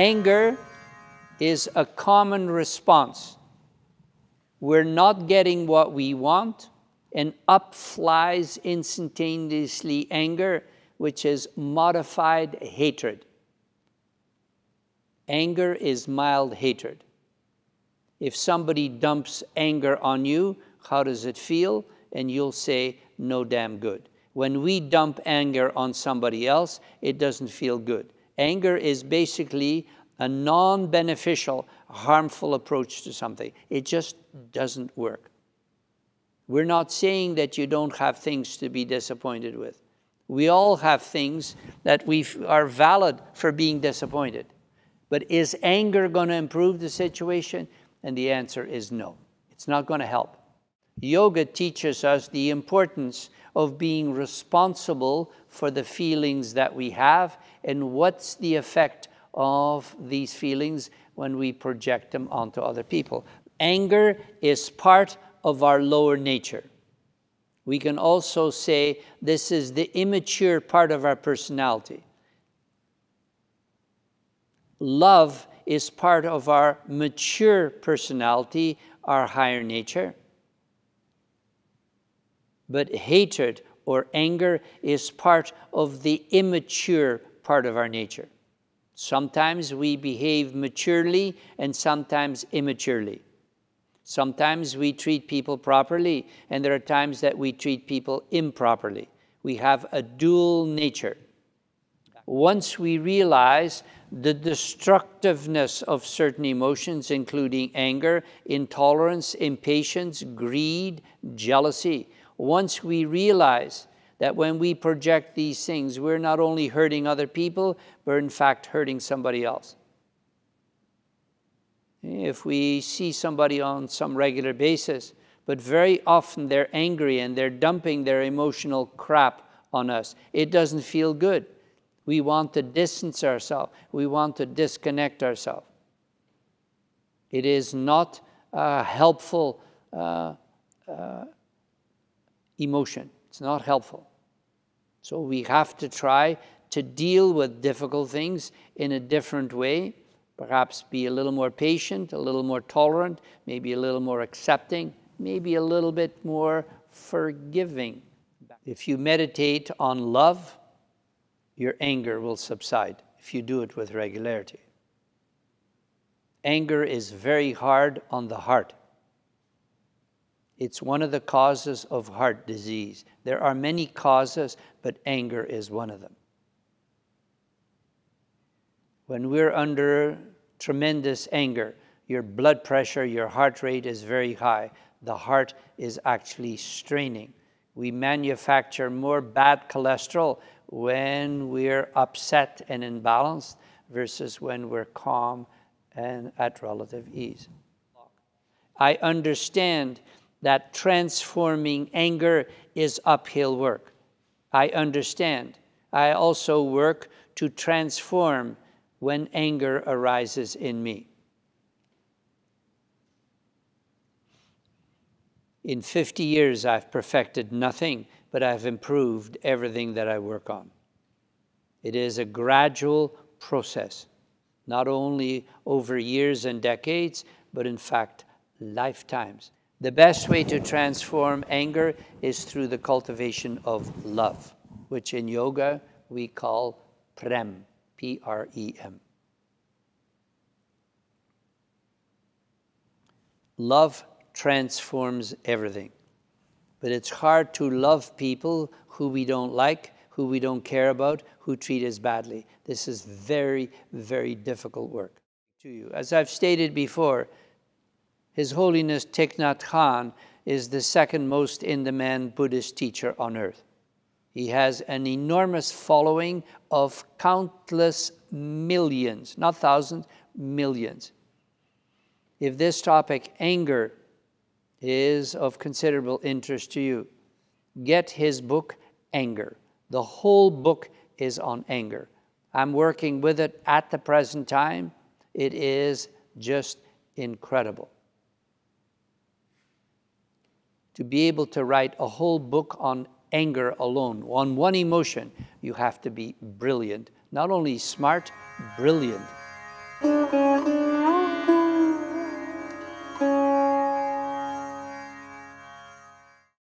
Anger is a common response. We're not getting what we want, and up flies instantaneously anger, which is modified hatred. Anger is mild hatred. If somebody dumps anger on you, how does it feel? And you'll say, no damn good. When we dump anger on somebody else, it doesn't feel good. Anger is basically a non-beneficial, harmful approach to something. It just doesn't work. We're not saying that you don't have things to be disappointed with. We all have things that are valid for being disappointed. But is anger going to improve the situation? And the answer is no. It's not going to help. Yoga teaches us the importance of being responsible for the feelings that we have and what's the effect of these feelings when we project them onto other people. Anger is part of our lower nature. We can also say this is the immature part of our personality. Love is part of our mature personality, our higher nature. But hatred or anger is part of the immature part of our nature. Sometimes we behave maturely and sometimes immaturely. Sometimes we treat people properly, and there are times that we treat people improperly. We have a dual nature. Once we realize the destructiveness of certain emotions, including anger, intolerance, impatience, greed, jealousy, once we realize that when we project these things, we're not only hurting other people, we're in fact hurting somebody else. If we see somebody on some regular basis, but very often they're angry and they're dumping their emotional crap on us, it doesn't feel good. We want to distance ourselves. We want to disconnect ourselves. It is not a helpful emotion. It's not helpful. So we have to try to deal with difficult things in a different way. Perhaps be a little more patient, a little more tolerant, maybe a little more accepting, maybe a little bit more forgiving. If you meditate on love, your anger will subside if you do it with regularity. Anger is very hard on the heart. It's one of the causes of heart disease. There are many causes, but anger is one of them. When we're under tremendous anger, your blood pressure, your heart rate is very high. The heart is actually straining. We manufacture more bad cholesterol when we're upset and imbalanced versus when we're calm and at relative ease. I understand that transforming anger is uphill work. I understand. I also work to transform when anger arises in me. In 50 years, I've perfected nothing, but I've improved everything that I work on. It is a gradual process, not only over years and decades, but in fact, lifetimes. The best way to transform anger is through the cultivation of love, which in yoga we call Prem, P-R-E-M. Love transforms everything. But it's hard to love people who we don't like, who we don't care about, who treat us badly. This is very, very difficult work. To you, as I've stated before, His Holiness Thich Nhat Hanh is the second most in-demand Buddhist teacher on earth. He has an enormous following of countless millions, not thousands, millions. If this topic, anger, is of considerable interest to you, get his book, Anger. The whole book is on anger. I'm working with it at the present time. It is just incredible. To be able to write a whole book on anger alone, on one emotion, you have to be brilliant. Not only smart, brilliant.